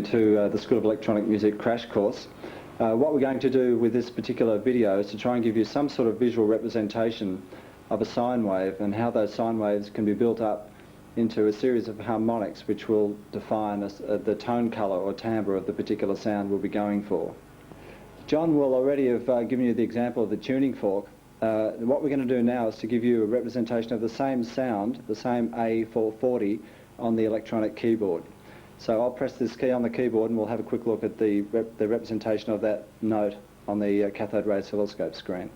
to the School of Electronic Music crash course. What we're going to do with this particular video is to try and give you some sort of visual representation of a sine wave and how those sine waves can be built up into a series of harmonics which will define the tone colour or timbre of the particular sound we'll be going for. John will already have given you the example of the tuning fork. What we're going to do now is to give you a representation of the same sound, the same A440, on the electronic keyboard. So I'll press this key on the keyboard and we'll have a quick look at the representation of that note on the cathode ray oscilloscope screen.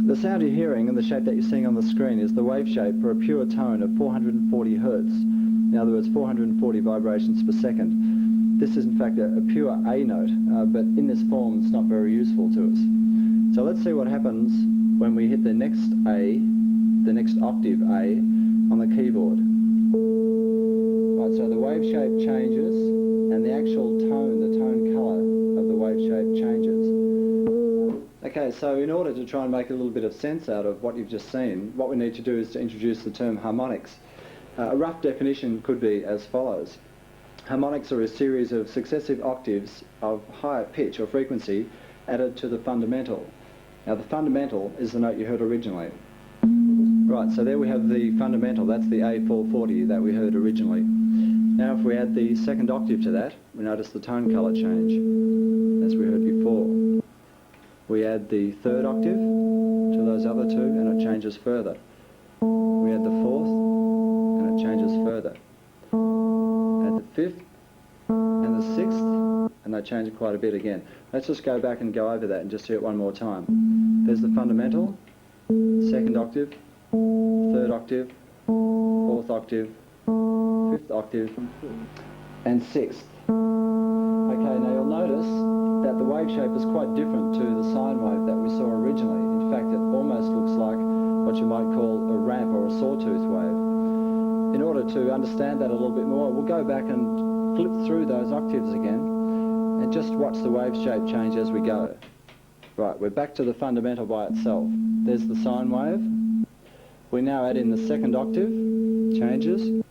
The sound you're hearing and the shape that you're seeing on the screen is the wave shape for a pure tone of 440 Hertz. In other words, 440 vibrations per second. This is in fact a pure A note, but in this form it's not very useful to us. So let's see what happens when we hit the next A, the next octave A, on the keyboard. Right, so the wave shape changes and the actual tone, the tone colour of the wave shape changes. Okay, so in order to try and make a little bit of sense out of what you've just seen, what we need to do is to introduce the term harmonics. A rough definition could be as follows. Harmonics are a series of successive octaves of higher pitch or frequency added to the fundamental. Now the fundamental is the note you heard originally. Right, so there we have the fundamental, that's the A440 that we heard originally. Now if we add the second octave to that, we notice the tone colour change, as we heard before. We add the third octave to those other two and it changes further. We add the fourth and it changes further. Add the fifth and the sixth and they change quite a bit again. Let's just go back and go over that and just hear it one more time. There's the fundamental, second octave, third octave, fourth octave, fifth octave and sixth. Okay, now you'll notice that the wave shape is quite different to the sine wave that we saw originally. In fact, it almost looks like what you might call a ramp or a sawtooth wave. In order to understand that a little bit more, we'll go back and flip through those octaves again and just watch the wave shape change as we go. Right, we're back to the fundamental by itself. There's the sine wave. We now add in the second octave, changes.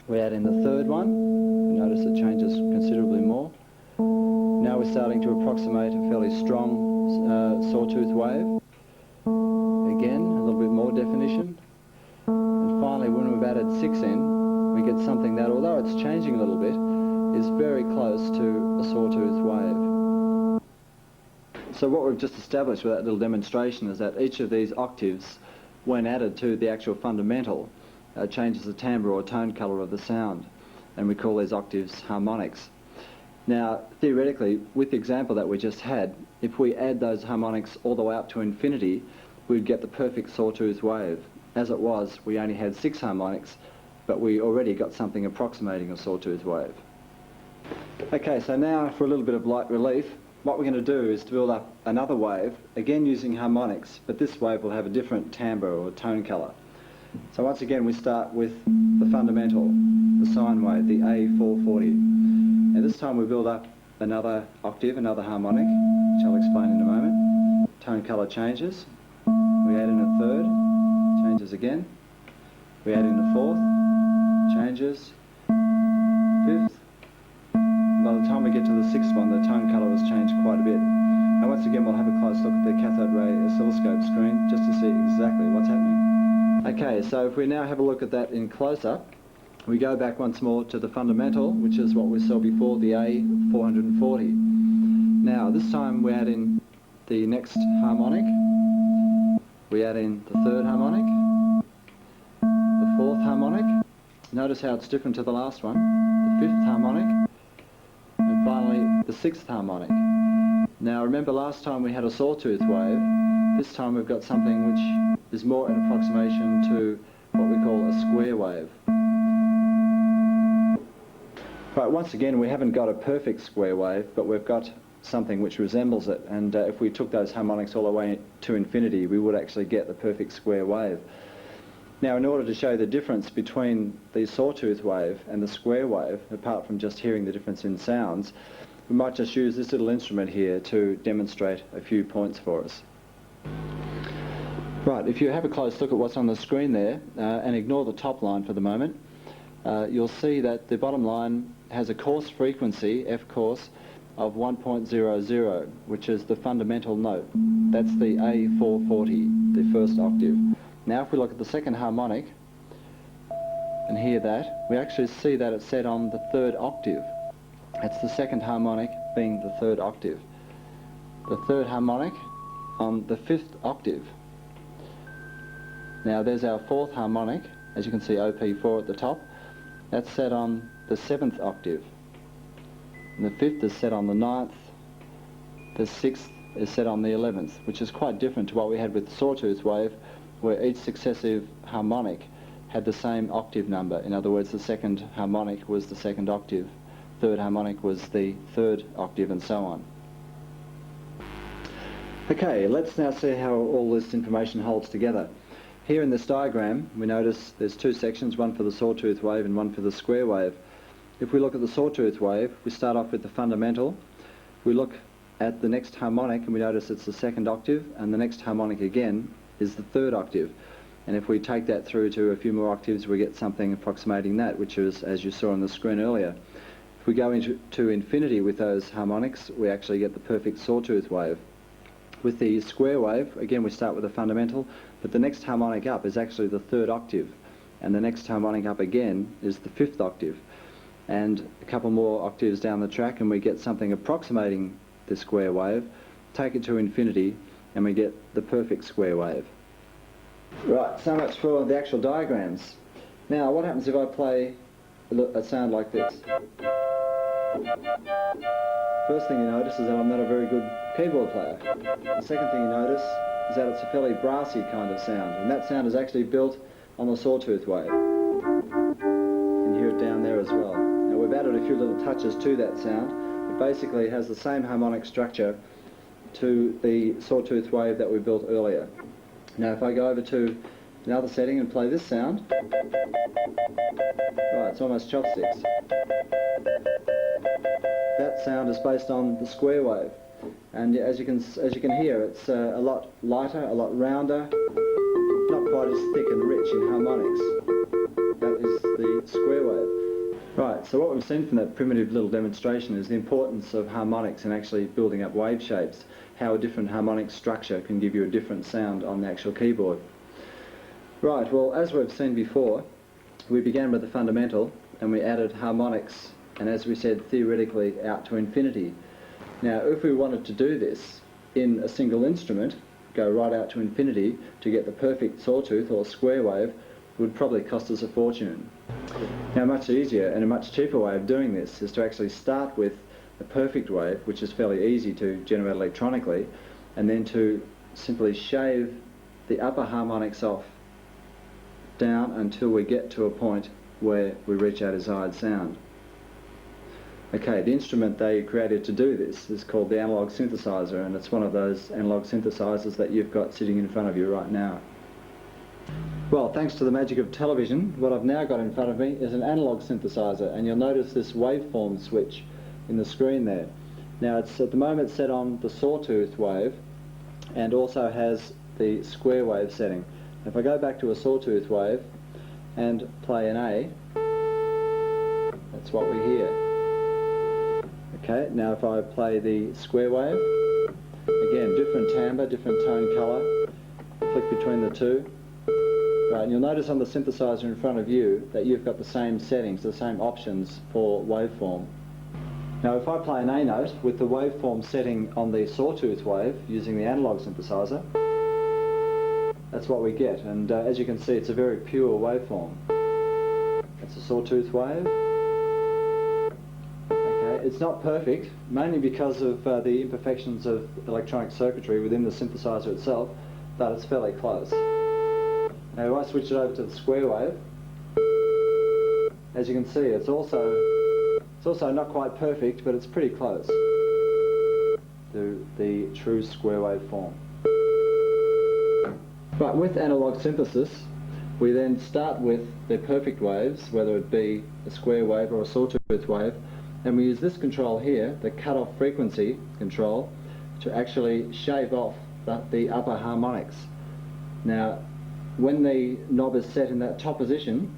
We add in the third one, notice it changes considerably more. Now we're starting to approximate a fairly strong sawtooth wave. Again, a little bit more definition. And finally, when we've added 6 in, we get something that, although it's changing a little bit, is very close to a sawtooth wave. So what we've just established with that little demonstration is that each of these octaves, when added to the actual fundamental, changes the timbre or tone colour of the sound, and we call these octaves harmonics. Now, theoretically, with the example that we just had, if we add those harmonics all the way up to infinity, we'd get the perfect sawtooth wave. As it was, we only had 6 harmonics, but we already got something approximating a sawtooth wave. Okay, so now for a little bit of light relief, what we're going to do is to build up another wave, again using harmonics, but this wave will have a different timbre or tone colour. So once again we start with the fundamental, the sine wave, the A440. And this time we build up another octave, another harmonic, which I'll explain in a moment. Tone colour changes. We add in a third, changes again. We add in a fourth, changes. Fifth. By the time we get to the sixth one, the tone colour has changed quite a bit. And once again we'll have a close look at the cathode ray oscilloscope screen just to see exactly what's happening. Okay, so if we now have a look at that in close-up, we go back once more to the fundamental, which is what we saw before, the A440. Now, this time we add in the next harmonic, we add in the third harmonic, the fourth harmonic, notice how it's different to the last one, the fifth harmonic, and finally the sixth harmonic. Now remember last time we had a sawtooth wave, this time we've got something which is more an approximation to what we call a square wave. Right, once again we haven't got a perfect square wave, but we've got something which resembles it, and if we took those harmonics all the way to infinity we would actually get the perfect square wave. Now in order to show the difference between the sawtooth wave and the square wave, apart from just hearing the difference in sounds, we might just use this little instrument here to demonstrate a few points for us. Right, if you have a close look at what's on the screen there, and ignore the top line for the moment, you'll see that the bottom line has a coarse frequency, F coarse, of 1.00, which is the fundamental note. That's the A440, the first octave. Now if we look at the second harmonic and hear that, we actually see that it's set on the third octave. That's the second harmonic being the third octave. The third harmonic on the fifth octave. Now there's our fourth harmonic, as you can see OP4 at the top. That's set on the seventh octave. And the fifth is set on the ninth. The sixth is set on the 11th, which is quite different to what we had with the sawtooth wave, where each successive harmonic had the same octave number. In other words, the second harmonic was the second octave, third harmonic was the third octave, and so on. Okay, let's now see how all this information holds together. Here in this diagram, we notice there's two sections, one for the sawtooth wave and one for the square wave. If we look at the sawtooth wave, we start off with the fundamental. We look at the next harmonic and we notice it's the second octave, and the next harmonic again is the third octave. And if we take that through to a few more octaves, we get something approximating that, which is, as you saw on the screen earlier. If we go into infinity with those harmonics, we actually get the perfect sawtooth wave. With the square wave, again we start with the fundamental, but the next harmonic up is actually the third octave, and the next harmonic up again is the fifth octave. And a couple more octaves down the track and we get something approximating the square wave, take it to infinity, and we get the perfect square wave. Right, so much for the actual diagrams. Now what happens if I play a sound like this? First thing you notice is that I'm not a very good keyboard player. The second thing you notice is that it's a fairly brassy kind of sound, and that sound is actually built on the sawtooth wave. You can hear it down there as well. Now we've added a few little touches to that sound. It basically has the same harmonic structure to the sawtooth wave that we built earlier. Now if I go over to another setting and play this sound, right, it's almost chopsticks. That sound is based on the square wave, and as you can hear, it's a lot lighter, a lot rounder, not quite as thick and rich in harmonics. That is the square wave. Right, so what we've seen from that primitive little demonstration is the importance of harmonics in actually building up wave shapes, how a different harmonic structure can give you a different sound on the actual keyboard. Right, well, as we've seen before, we began with the fundamental and we added harmonics, and as we said, theoretically out to infinity. Now if we wanted to do this in a single instrument, go right out to infinity to get the perfect sawtooth or square wave, would probably cost us a fortune. Now a much easier and a much cheaper way of doing this is to actually start with a perfect wave, which is fairly easy to generate electronically, and then to simply shave the upper harmonics off down until we get to a point where we reach our desired sound. Okay, the instrument they created to do this is called the analog synthesizer, and it's one of those analog synthesizers that you've got sitting in front of you right now. Well, thanks to the magic of television, what I've now got in front of me is an analog synthesizer, and you'll notice this waveform switch in the screen there. Now it's at the moment set on the sawtooth wave and also has the square wave setting. If I go back to a sawtooth wave and play an A, that's what we hear. Okay, now if I play the square wave, again different timbre, different tone colour, flick between the two. Right, and you'll notice on the synthesizer in front of you that you've got the same settings, the same options for waveform. Now if I play an A note with the waveform setting on the sawtooth wave using the analog synthesizer, that's what we get, and as you can see it's a very pure waveform. It's a sawtooth wave. Okay, it's not perfect, mainly because of the imperfections of electronic circuitry within the synthesizer itself, but it's fairly close. Now if I switch it over to the square wave, as you can see it's also not quite perfect, but it's pretty close to the true square wave form. But with analog synthesis, we then start with the perfect waves, whether it be a square wave or a sawtooth wave, and we use this control here, the cutoff frequency control, to actually shave off the upper harmonics. Now when the knob is set in that top position,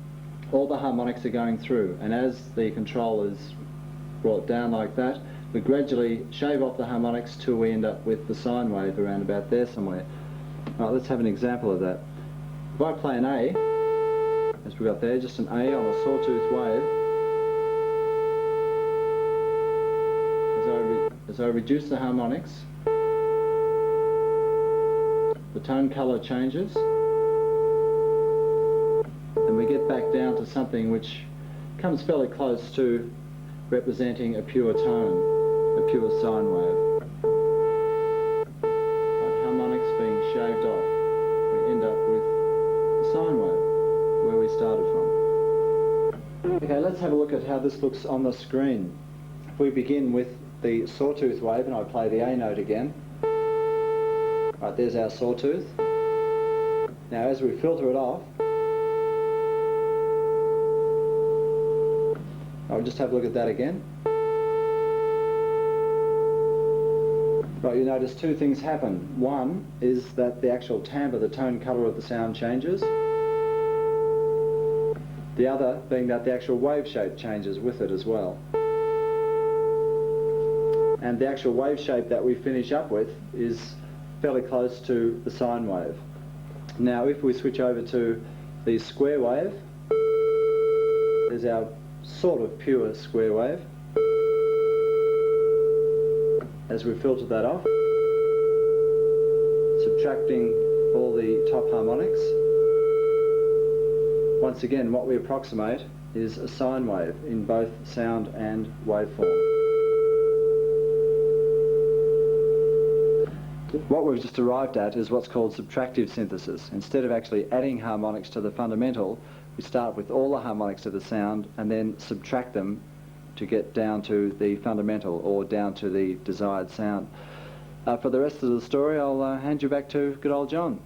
all the harmonics are going through, and as the control is brought down like that, we gradually shave off the harmonics till we end up with the sine wave around about there somewhere. Right, let's have an example of that. If I play an A, as we got there, just an A on a sawtooth wave, as I reduce the harmonics, the tone colour changes, and we get back down to something which comes fairly close to representing a pure tone, a pure sine wave. Like harmonics being shaved off, we end up with the sine wave, where we started from. Okay, let's have a look at how this looks on the screen. If we begin with the sawtooth wave, and I play the A note again. Right, there's our sawtooth. Now as we filter it off, I'll just have a look at that again. Right, you notice two things happen. One is that the actual timbre, the tone colour of the sound changes. The other being that the actual wave shape changes with it as well. And the actual wave shape that we finish up with is fairly close to the sine wave. Now if we switch over to the square wave, there's our sort of pure square wave. As we filter that off, subtracting all the top harmonics, once again what we approximate is a sine wave in both sound and waveform. What we've just arrived at is what's called subtractive synthesis. Instead of actually adding harmonics to the fundamental, we start with all the harmonics of the sound and then subtract them to get down to the fundamental or down to the desired sound. For the rest of the story, I'll hand you back to good old John.